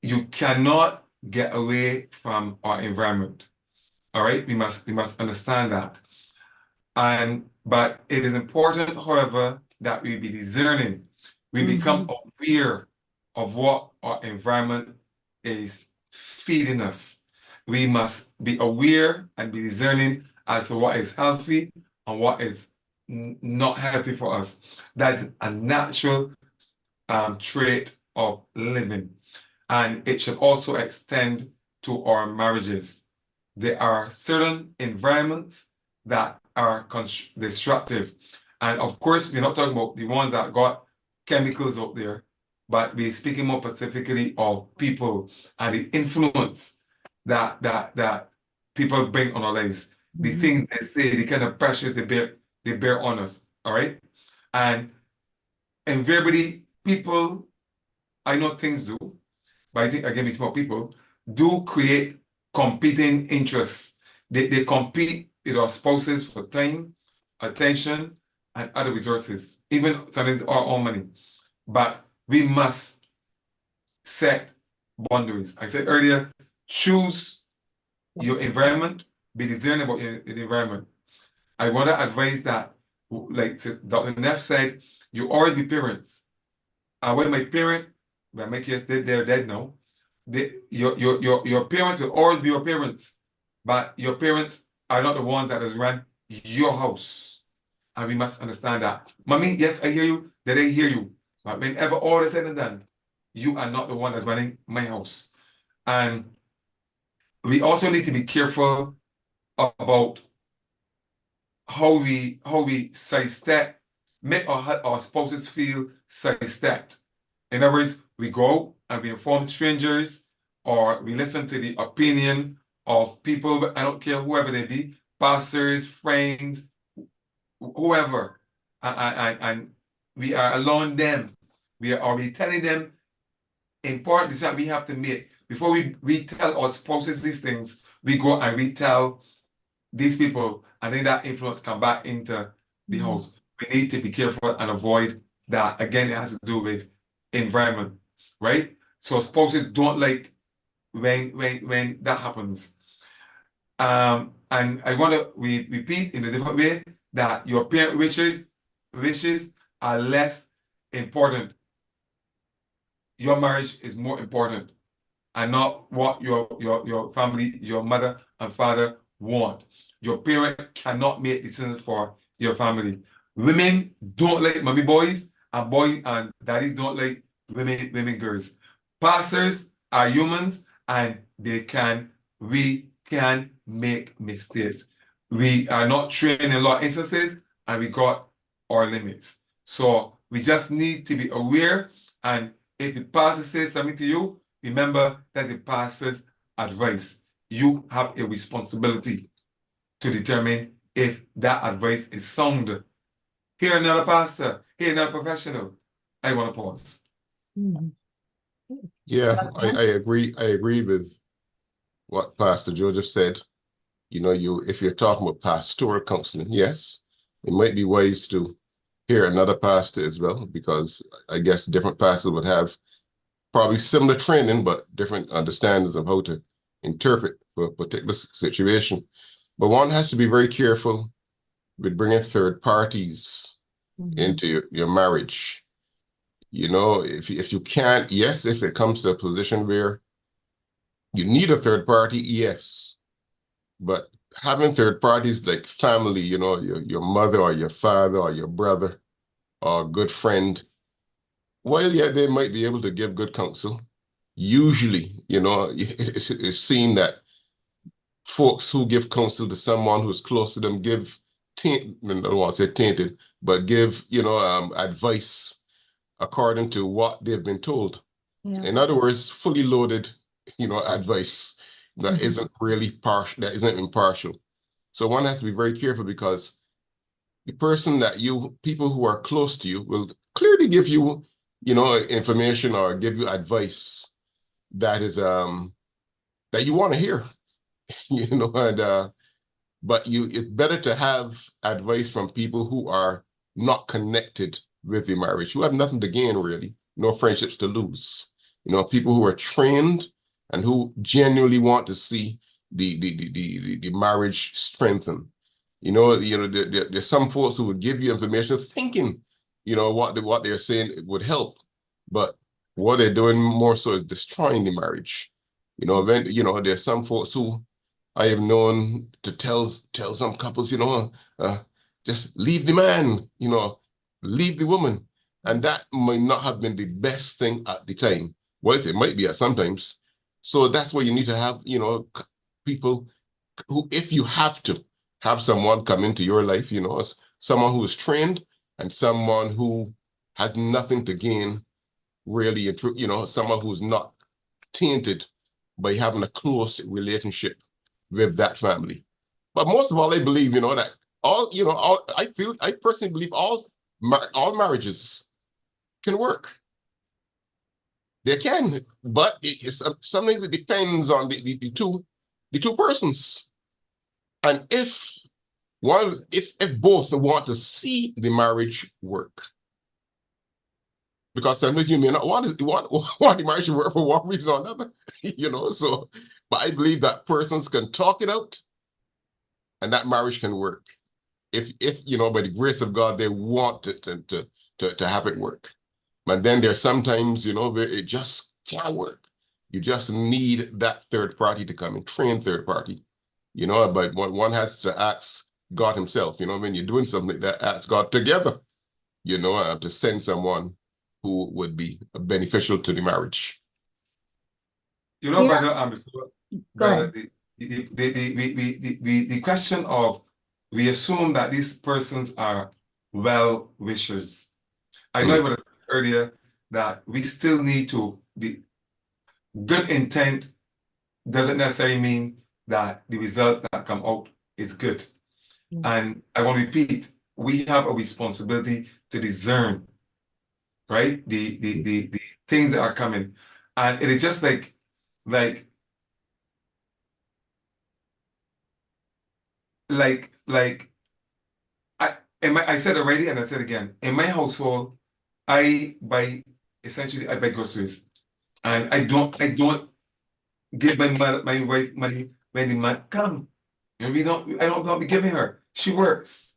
you cannot get away from our environment. All right, we must understand that. But it is important, however, that we be discerning. We become aware of what our environment is feeding us. We must be aware and be discerning as to what is healthy and what is not healthy for us. That's a natural trait of living. And it should also extend to our marriages. There are certain environments that are destructive. And of course, we're not talking about the ones that got chemicals out there, but we're speaking more specifically of people and the influence that people bring on our lives. The things they say, the kind of pressure they bear on us. All right. And invariably, people, I know things do, but I think again, these small people do create competing interests. They compete with our spouses for time, attention, and other resources, even sometimes our own money. But we must set boundaries. I said earlier, choose your environment, be discerning about your environment. I want to advise that, like Dr. Neff said, you always be parents. And when my parent, when my kids, they're dead now, your parents will always be your parents, but your parents are not the ones that has run your house. And we must understand that. Mommy, yes, I hear you. Did I hear you? But whenever all is said and done, you are not the one that's running my house. And we also need to be careful about how we sidestep, make our spouses feel sidestepped. In other words, we go out and we inform strangers, or we listen to the opinion of people, I don't care whoever they be, pastors, friends, whoever, and we are allowing them, we are already telling them important decisions we have to make. Before we tell our spouses these things, we go and we tell these people, and then that influence come back into the house. We need to be careful and avoid that. Again, it has to do with environment, right? So spouses don't like when that happens. And I want to repeat in a different way that your parent wishes are less important. Your marriage is more important, and not what your family, your mother and father want. Your parent cannot make decisions for your family. Women don't like mommy boys, and boys and daddies don't like women girls. Pastors are humans, and we can make mistakes. We are not trained in a lot of instances, and we got our limits. So we just need to be aware, and if the pastor says something to you, remember that's the pastor's advice. You have a responsibility to determine if that advice is sound. Here another pastor, here another professional. I want to pause. Mhm. Yeah, I Welcome. agree. I agree with what Pastor Joseph said. You know, if you're talking about pastoral counseling, yes, it might be wise to hear another pastor as well, because I guess different pastors would have probably similar training, but different understandings of how to interpret for a particular situation. But one has to be very careful with bringing third parties Mhm. into your marriage. You know, if you can't, yes, if it comes to a position where you need a third party, yes. But having third parties like family, you know, your mother or your father or your brother or a good friend, while yeah, they might be able to give good counsel, usually, you know, it's seen that folks who give counsel to someone who's close to them give I don't want to say tainted, but give, you know, advice according to what they've been told. Yeah. In other words, fully loaded, you know, advice that Mhm. isn't really partial, that isn't impartial. So one has to be very careful, because the person that people who are close to you will clearly give you, you know, information or give you advice that is that you want to hear, you know, and but it's better to have advice from people who are not connected with the marriage, who have nothing to gain really, no friendships to lose. You know, people who are trained and who genuinely want to see the marriage strengthen. There's some folks who would give you information thinking, you know, what they're saying would help, but what they're doing more so is destroying the marriage. There's some folks who I have known to tell some couples, just leave the man, leave the woman. And that might not have been the best thing at the time. Well, it might be at sometimes. So that's why you need to have, people who, if you have to have someone come into your life, someone who is trained and someone who has nothing to gain really, someone who's not tainted by having a close relationship with that family. But most of all, I believe, that I personally believe all marriages can work. They can, but sometimes it depends on the two persons. And if both want to see the marriage work, because sometimes you may not want the marriage to work for one reason or another, So, but I believe that persons can talk it out, and that marriage can work. If by the grace of God, they want to have it work. But then there's sometimes, where it just can't work. You just need that third party to come in, train third party, but one has to ask God himself, when you're doing something like that, ask God together, to send someone who would be beneficial to the marriage. Brother, Go brother, ahead. the question of, we assume that these persons are well wishers. I know I would have said earlier that we still need to, the good intent doesn't necessarily mean that the results that come out is good. And I want to repeat, we have a responsibility to discern, right? The things that are coming. And it is just like I said already and I said again, in my household, I buy groceries. And I don't give my wife money when the man come. And I don't be giving her. She works,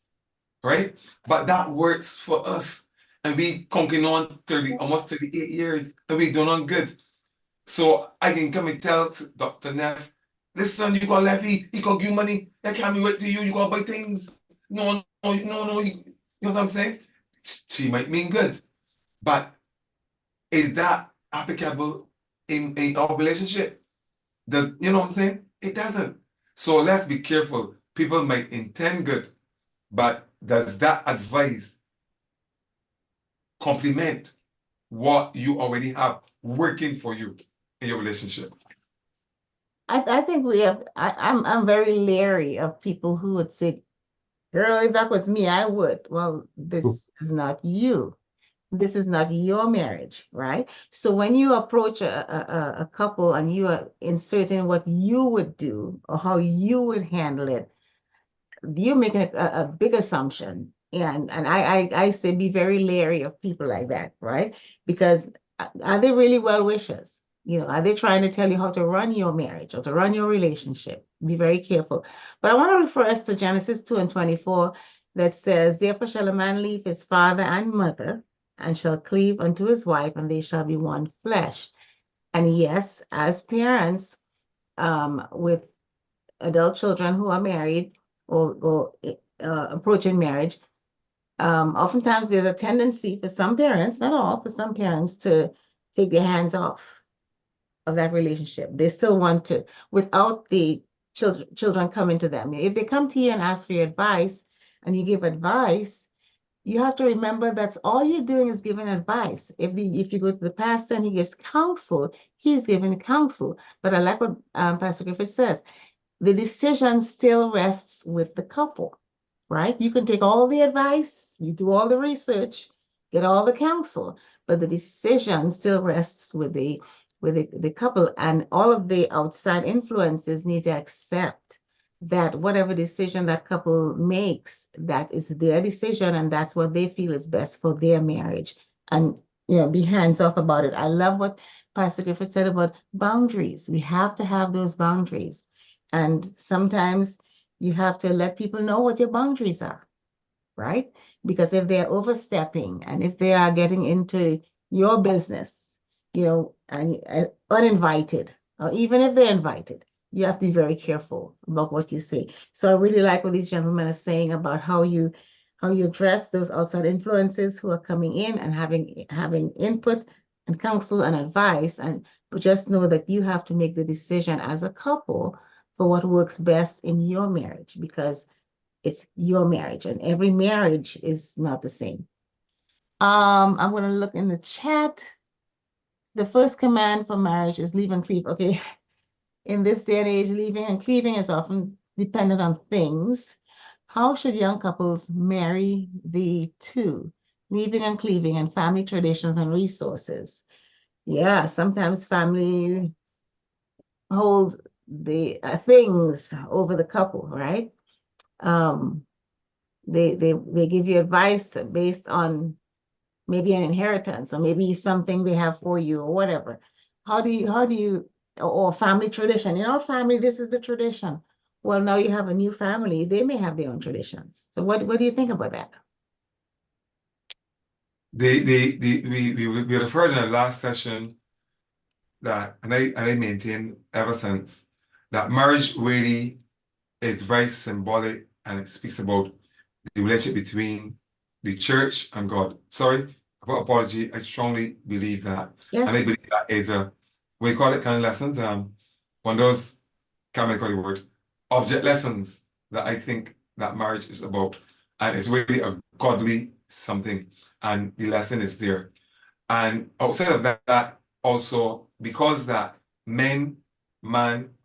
right? But that works for us. And we conking on almost 38 years, and we doing on good. So I can come and tell Dr. Neff, listen, you got levy, he got give money, I can't be wait to you, you gotta buy things. No, you know what I'm saying? She might mean good. But is that applicable in our relationship? You know what I'm saying? It doesn't. So let's be careful. People might intend good, but does that advice complement what you already have working for you in your relationship? I think I'm very leery of people who would say, girl, if that was me, I would. Well, this is not you. This is not your marriage, right? So when you approach a couple and you are inserting what you would do or how you would handle it, you're making a big assumption. And I say be very leery of people like that, right? Because are they really well wishers? You know, are they trying to tell you how to run your marriage or to run your relationship? Be very careful. But I want to refer us to Genesis 2:24 that says, therefore shall a man leave his father and mother and shall cleave unto his wife, and they shall be one flesh. And yes, as parents, with adult children who are married or approaching marriage, oftentimes there's a tendency for some parents, not all, for some parents to take their hands off of that relationship. They still want to, without the children coming to them. If they come to you and ask for your advice and you give advice, you have to remember that's all you're doing is giving advice. If you go to the pastor and he gives counsel, he's giving counsel. But I like what Pastor Griffith says. The decision still rests with the couple, right? You can take all the advice, you do all the research, get all the counsel, but the decision still rests with the couple, and all of the outside influences need to accept that whatever decision that couple makes, that is their decision, and that's what they feel is best for their marriage. And be hands off about it. I love what Pastor Griffith said about boundaries. We have to have those boundaries. And sometimes you have to let people know what your boundaries are, right? Because if they're overstepping and if they are getting into your business, and uninvited, or even if they're invited, you have to be very careful about what you say. So I really like what these gentlemen are saying about how you address those outside influences who are coming in and having input and counsel and advice, but just know that you have to make the decision as a couple for what works best in your marriage, because it's your marriage and every marriage is not the same. I'm going to look in the chat. The first command for marriage is leave and cleave. Okay. In this day and age, leaving and cleaving is often dependent on things. How should young couples marry the two? Leaving and cleaving and family traditions and resources. Yeah, sometimes family hold the things over the couple, right? They give you advice based on maybe an inheritance or maybe something they have for you or whatever. How do you or family tradition? In our family, this is the tradition. Well, now you have a new family, they may have their own traditions. So what do you think about that? We referred in the last session that, and I maintain ever since, that marriage really is very symbolic and it speaks about the relationship between the church and God. Sorry about apology. I strongly believe that. Yeah. And I believe that is we call it kind of lessons. One of those, can't make the word, object lessons that I think that marriage is about. And it's really a godly something. And the lesson is there. And outside of that, also, because that man,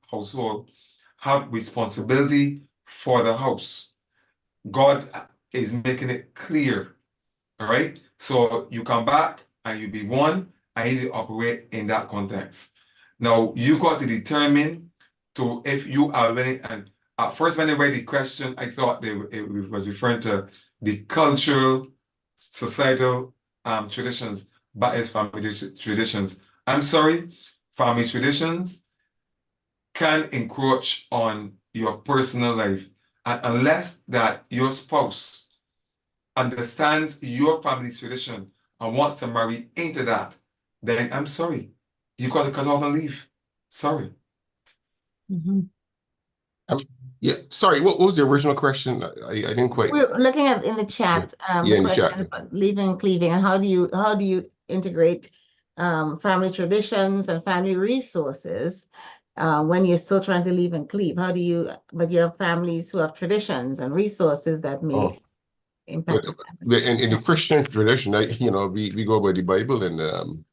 household have responsibility for the house, God is making it clear, all right? So you come back and you be one, and you operate in that context. Now, you got to determine if you are willing, and at first when I read the question, I thought it was referring to the cultural, societal traditions, but it's family traditions. I'm sorry, family traditions can encroach on your personal life. And unless that your spouse understands your family's tradition and wants to marry into that, then I'm sorry, you got to cut off and leave. Sorry. Yeah, sorry, what was the original question? I didn't quite. We're looking at in the chat, Yeah, in the question chat. about leaving and cleaving, and how do you integrate family traditions and family resources when you're still trying to leave and cleave? But you have families who have traditions and resources that may impact the family. In the Christian tradition, we go by the Bible, and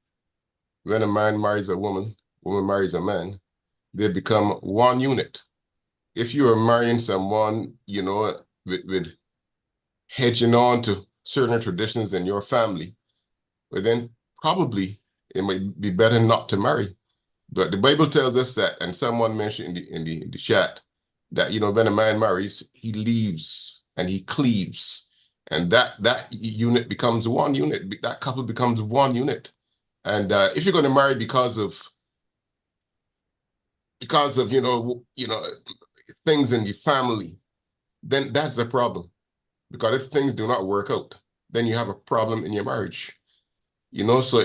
when a man marries a woman, woman marries a man, they become one unit. If you are marrying someone, you know, with hedging on to certain traditions in your family, well, then probably it might be better not to marry. But the Bible tells us that, and someone mentioned in the chat, that, you know, when a man marries, he leaves and he cleaves. And that unit becomes one unit. That couple becomes one unit. And if you're going to marry because of you know things in your family, then that's a problem. Because if things do not work out, then you have a problem in your marriage. You know, so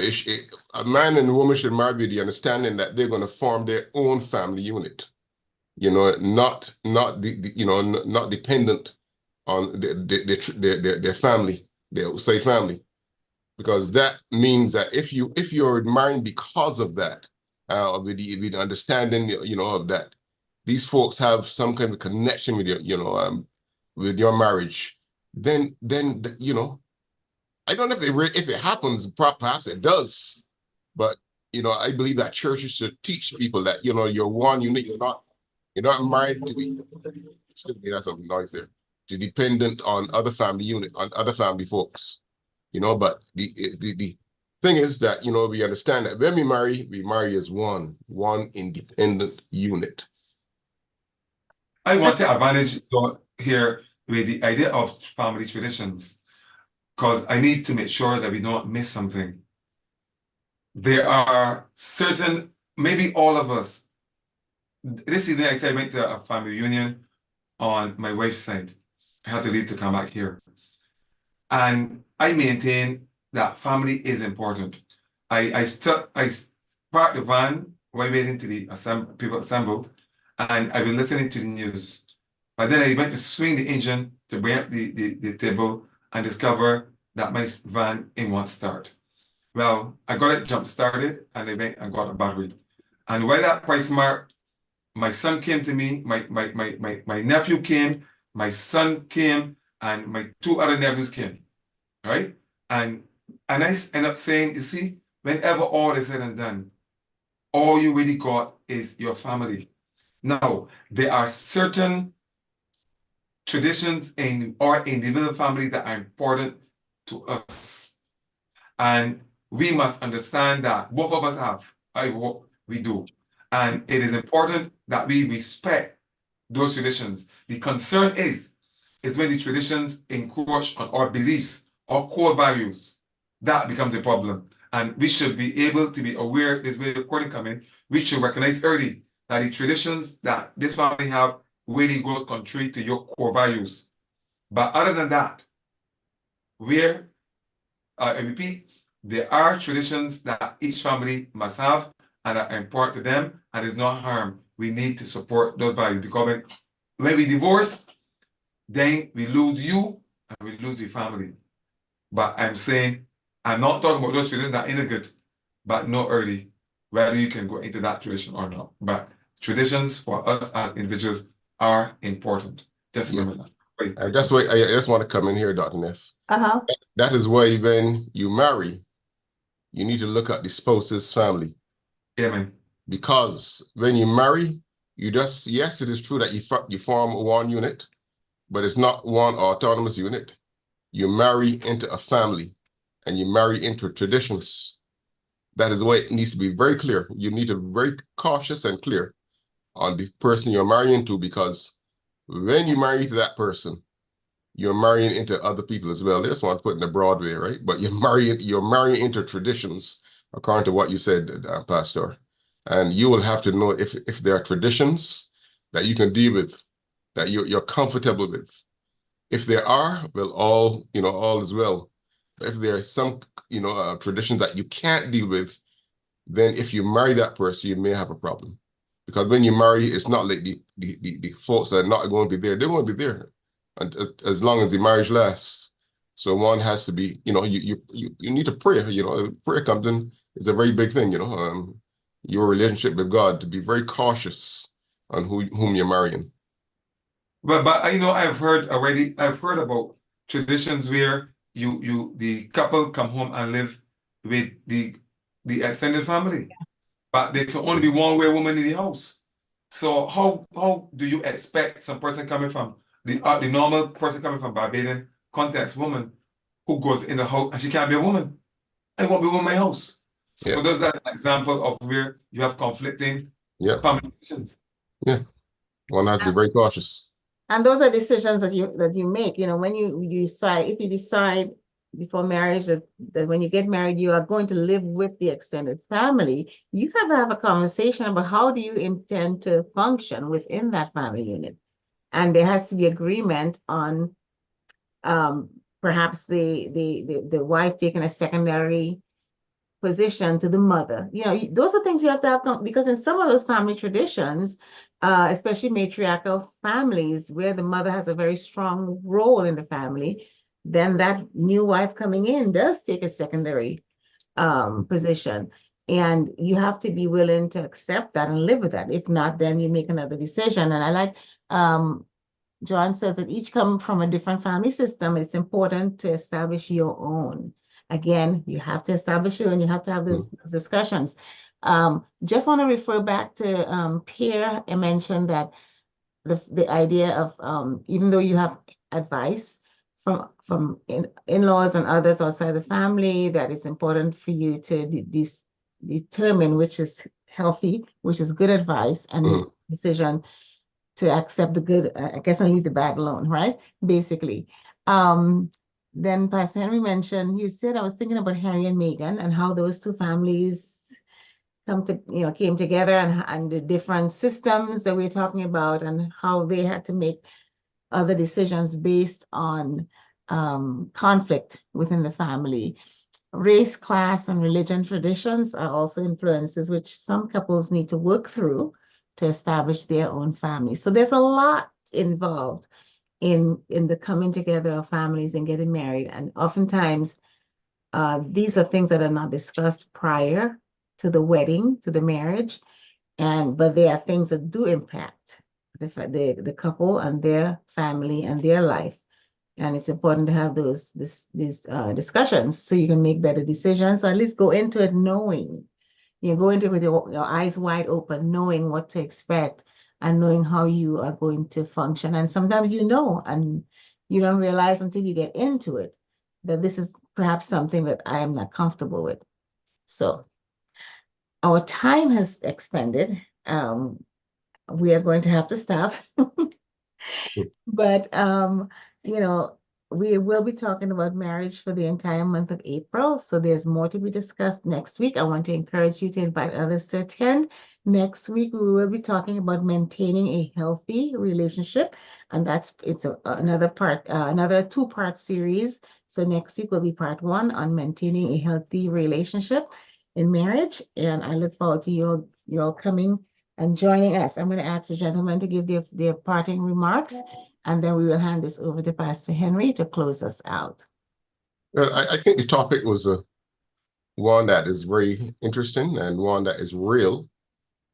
a man and a woman should marry with the understanding that they're going to form their own family unit. You know, not not dependent on their family, their say family, because that means that if you're marrying because of that, with the understanding, you know, of that, these folks have some kind of connection with with your marriage, then you know, I don't know if it happens, perhaps it does, but you know, I believe that churches should teach people that, you know, you're one unit, you're not married to be, that's some noise there, to dependent on other family unit, on other family folks, you know. But the thing is that, you know, we understand that when we marry as one independent unit. I want to advantage here with the idea of family traditions, because I need to make sure that we don't miss something. There are certain, maybe all of us, this evening I went to a family reunion on my wife's side. I had to leave to come back here. And I maintain that family is important. I parked the van while waiting to the people assembled, and I was listening to the news. But then I went to swing the engine to bring up the table and discover that my van in one start. Well, I got it jump started and I went and got a battery. And while that price mark, my son came to me, my nephew came, my son came, and my two other nephews came, right? And I end up saying, you see, whenever all is said and done, all you really got is your family. Now, there are certain traditions in our individual families that are important to us. And we must understand that both of us have what we do. And it is important that we respect those traditions. The concern is when the traditions encroach on our beliefs, our core values. That becomes a problem. And we should be able to be aware, this way the recording coming, we should recognize early that the traditions that this family have really go contrary to your core values. But other than that, I repeat, there are traditions that each family must have and are important to them, and is not harm. We need to support those values, because when we divorce, then we lose you and we lose your family. But I'm saying, I'm not talking about those traditions that ain't good, but know early whether you can go into that tradition or not. But traditions for us as individuals are important. Just remember that. I just want to come in here, Dr. Neff. Uh-huh. That is why when you marry, you need to look at the spouse's family. Amen. Because when you marry, yes, it is true that you form one unit, but it's not one autonomous unit. You marry into a family and you marry into traditions. That is why it needs to be very clear. You need to be very cautious and clear on the person you're marrying to, because when you marry to that person, you're marrying into other people as well. They just want to put in a broad way, right? But you're marrying into traditions, according to what you said, Pastor. And you will have to know if there are traditions that you can deal with, that you're comfortable with. If there are, well, all is well. If there are some, traditions that you can't deal with, then if you marry that person, you may have a problem. Because when you marry, it's not like the folks that are not going to be there. They won't be there, and as long as the marriage lasts. So one has to be, you need to pray. Prayer comes in, is a very big thing. Your relationship with God, to be very cautious on whom you're marrying. But I've heard about traditions where the couple come home and live with the extended family. but there can only be one way woman in the house. So how do you expect some person coming from the normal person coming from Barbadian context woman who goes in the house and she can't be a woman? It won't be a woman in my house. So Yeah. that's an example of where you have conflicting Yeah. family decisions. Yeah. One has to be very cautious. And those are decisions that you make, when you decide, if you decide before marriage that when you get married, you are going to live with the extended family, you have to have a conversation about how do you intend to function within that family unit. And there has to be agreement on perhaps the wife taking a secondary position to the mother. Those are things you have to have, because in some of those family traditions, especially matriarchal families where the mother has a very strong role in the family, then that new wife coming in does take a secondary position. And you have to be willing to accept that and live with that. If not, then you make another decision. And I like John says that each come from a different family system. It's important to establish your own. Again, you have to establish it and you have to have those discussions. Just want to refer back to Pierre. I mentioned that the idea of even though you have advice from in-laws and others outside the family, that it's important for you to determine which is healthy, which is good advice, and make a decision to accept the good, I guess, and leave the bad alone, right? Basically. Then Pastor Henry mentioned, he said, I was thinking about Harry and Meghan and how those two families came together, and the different systems that we're talking about and how they had to make other decisions based on conflict within the family. Race, class, and religion traditions are also influences which some couples need to work through to establish their own family. So there's a lot involved in the coming together of families and getting married. And oftentimes, these are things that are not discussed prior to the wedding, to the marriage, but they are things that do impact the couple and their family and their life. And it's important to have these discussions so you can make better decisions, or at least go into it knowing. You go into it with your eyes wide open, knowing what to expect and knowing how you are going to function. And sometimes and you don't realize until you get into it that this is perhaps something that I am not comfortable with. So our time has expended. We are going to have to stop. But we will be talking about marriage for the entire month of April. So there's more to be discussed next week. I want to encourage you to invite others to attend. Next week, we will be talking about maintaining a healthy relationship. And it's another two-part series. So next week will be part 1 on maintaining a healthy relationship in marriage. And I look forward to you all coming and joining us. I'm going to ask the gentlemen to give their parting remarks, and then we will hand this over to Pastor Henry to close us out. Well, I think the topic was one that is very interesting and one that is real.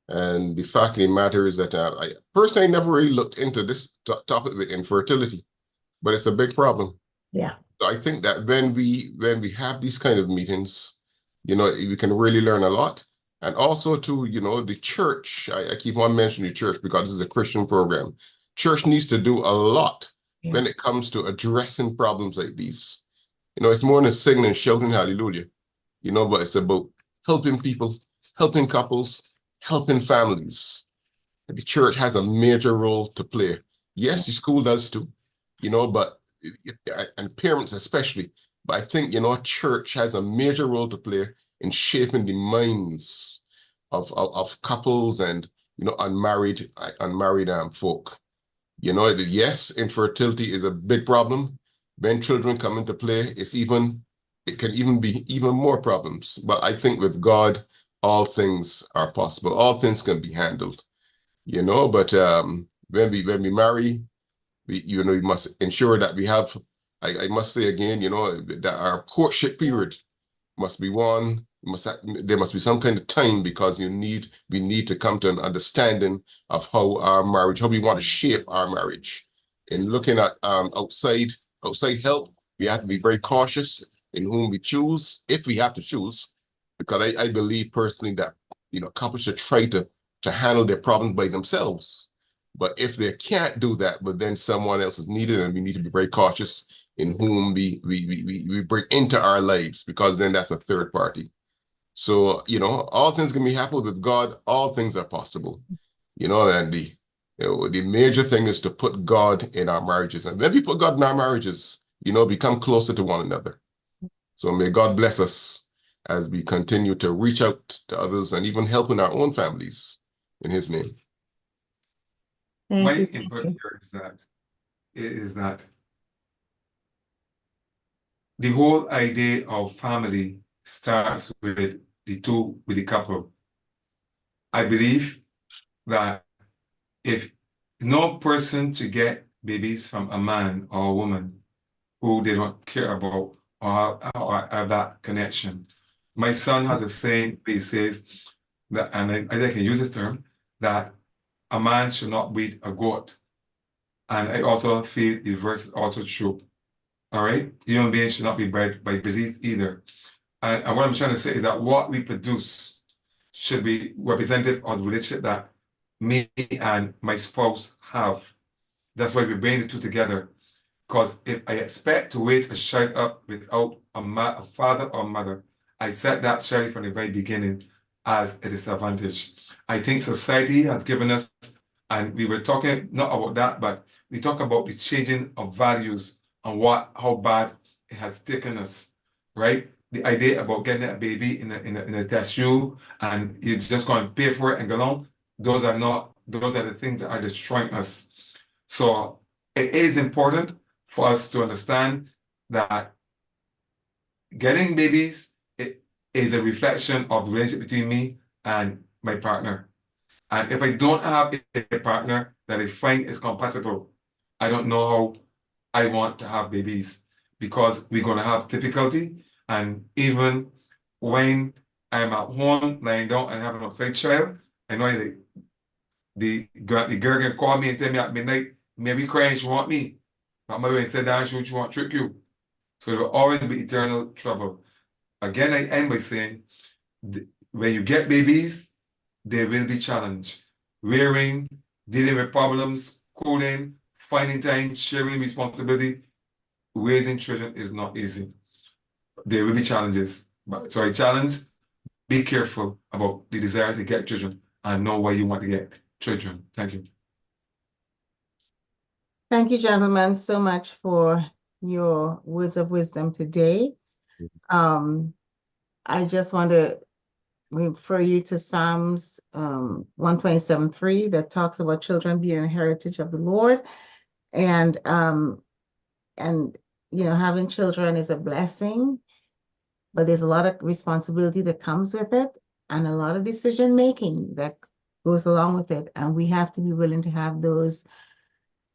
And the fact of the matter is that I personally never really looked into this topic with infertility, but it's a big problem. Yeah. So I think that when we have these kind of meetings, we can really learn a lot. And also to, the church, I keep on mentioning the church because this is a Christian program. Church needs to do a lot when it comes to addressing problems like these. It's more than singing and shouting hallelujah, but it's about helping people, helping couples, helping families. The church has a major role to play. Yes, the school does too, but and parents especially. But I think, church has a major role to play in shaping the minds of couples and, unmarried folk. Yes, infertility is a big problem. When children come into play, it can even be even more problems. But I think with God, all things are possible. All things can be handled. But when we marry, we must ensure that we have, I must say again, that our courtship period must be one. There must be some kind of time, because we need to come to an understanding of how we want to shape our marriage. In looking at outside help, we have to be very cautious in whom we choose, if we have to choose, because I believe personally that couples should try to handle their problems by themselves. But if they can't do that, but then someone else is needed, and we need to be very cautious in whom we bring into our lives, because then that's a third party. So, all things can be happen with God. All things are possible, and the major thing is to put God in our marriages. And when we put God in our marriages, become closer to one another. So may God bless us as we continue to reach out to others and even help in our own families in his name. My Thank you. input here is that the whole idea of family starts with the couple. I believe that if no person to get babies from a man or a woman who they don't care about or have that connection. My son has a saying, he says that, and I can use this term, that a man should not breed a goat. And I also feel the verse is also true. All right? Human beings should not be bred by beliefs either. And what I'm trying to say is that what we produce should be representative of the relationship that me and my spouse have. That's why we bring the two together. Because if I expect to wait a child up without a father or mother, I set that child from the very beginning as a disadvantage. I think society has given us, and we were talking not about that, but we talk about the changing of values and how bad it has taken us, right? The idea about getting a baby in a tissue and you're just going to pay for it and go on, those are the things that are destroying us. So it is important for us to understand that getting babies is a reflection of the relationship between me and my partner. And if I don't have a partner that I find is compatible, I don't know how I want to have babies, because we're going to have difficulty. And even when I'm at home lying down and have an outside child, I know the girl can call me and tell me at midnight, maybe crying, she want me. But my way said that she want to trick you. So there will always be eternal trouble. Again, I end by saying, when you get babies, there will be challenge. Rearing, dealing with problems, cooling, finding time, sharing responsibility. Raising children is not easy. There will be challenges. So I challenge, be careful about the desire to get children and know why you want to get children. Thank you. Thank you, gentlemen, so much for your words of wisdom today. I just want to refer you to Psalms 127:3 that talks about children being a heritage of the Lord. And having children is a blessing, but there's a lot of responsibility that comes with it and a lot of decision making that goes along with it. And we have to be willing to have those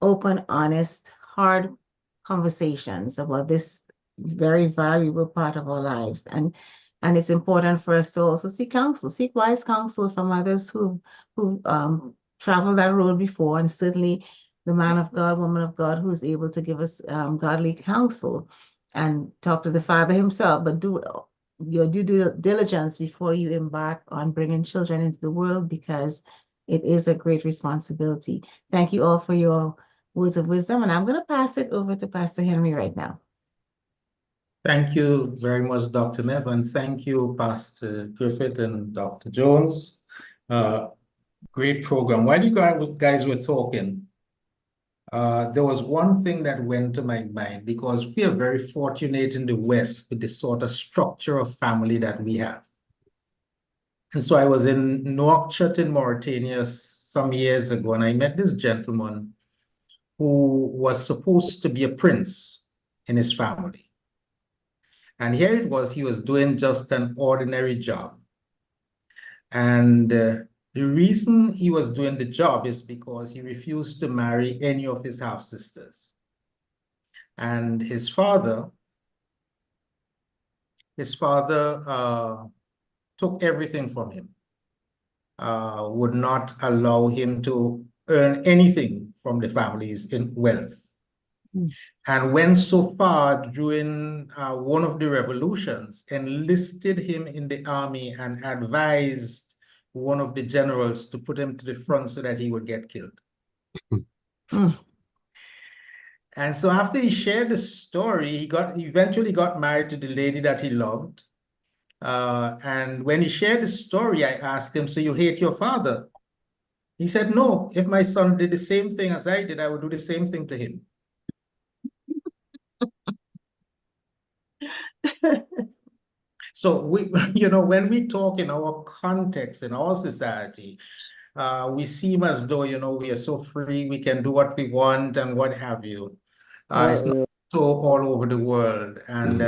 open, honest, hard conversations about this very valuable part of our lives. And it's important for us to also seek wise counsel from others who traveled that road before, and certainly the man of God, woman of God, who's able to give us godly counsel, and talk to the Father himself. But do your due diligence before you embark on bringing children into the world, because it is a great responsibility. Thank you all for your words of wisdom, and I'm going to pass it over to Pastor Henry right now. Thank you very much, Dr. Nev, and thank you, Pastor Griffith and Dr. Jones. Great program. While you guys were talking, there was one thing that went to my mind, because we are very fortunate in the West with the sort of structure of family that we have. And so I was in Nouakchott in Mauritania some years ago, and I met this gentleman who was supposed to be a prince in his family. And here it was, he was doing just an ordinary job. And the reason he was doing the job is because he refused to marry any of his half-sisters. And his father took everything from him, would not allow him to earn anything from the family's wealth. And went so far during one of the revolutions, enlisted him in the army and advised one of the generals to put him to the front so that he would get killed. Mm. And so after he shared the story, he eventually got married to the lady that he loved. And when he shared the story, I asked him, so you hate your father? He said, no, if my son did the same thing as I did, I would do the same thing to him. So we, you know, when we talk in our context, in our society, we seem as though, you know, we are so free, we can do what we want and what have you. It's not so all over the world. And,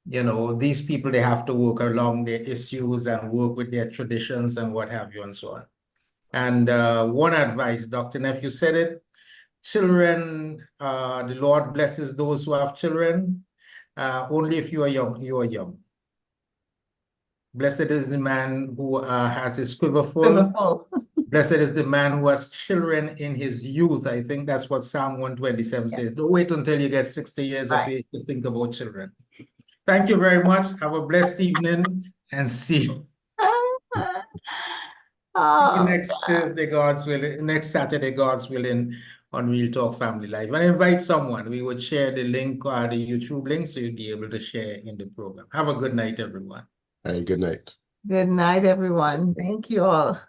you know, these people, they have to work along their issues and work with their traditions and what have you and so on. And one advice, Dr. Neff, you said it, children, the Lord blesses those who have children. Only if you are young, you are young. Blessed is the man who has his quiver full. Quiverful. Blessed is the man who has children in his youth. I think that's what Psalm 127 says. Don't wait until you get 60 years of age to think about children. Thank you very much. Have a blessed evening and see you. See you next Thursday, God's willing, next Saturday, God's willing, on Real Talk Family Life. When I invite someone, we would share the link or the YouTube link so you'd be able to share in the program. Have a good night, everyone. Hey, good night. Good night, everyone. Thank you all.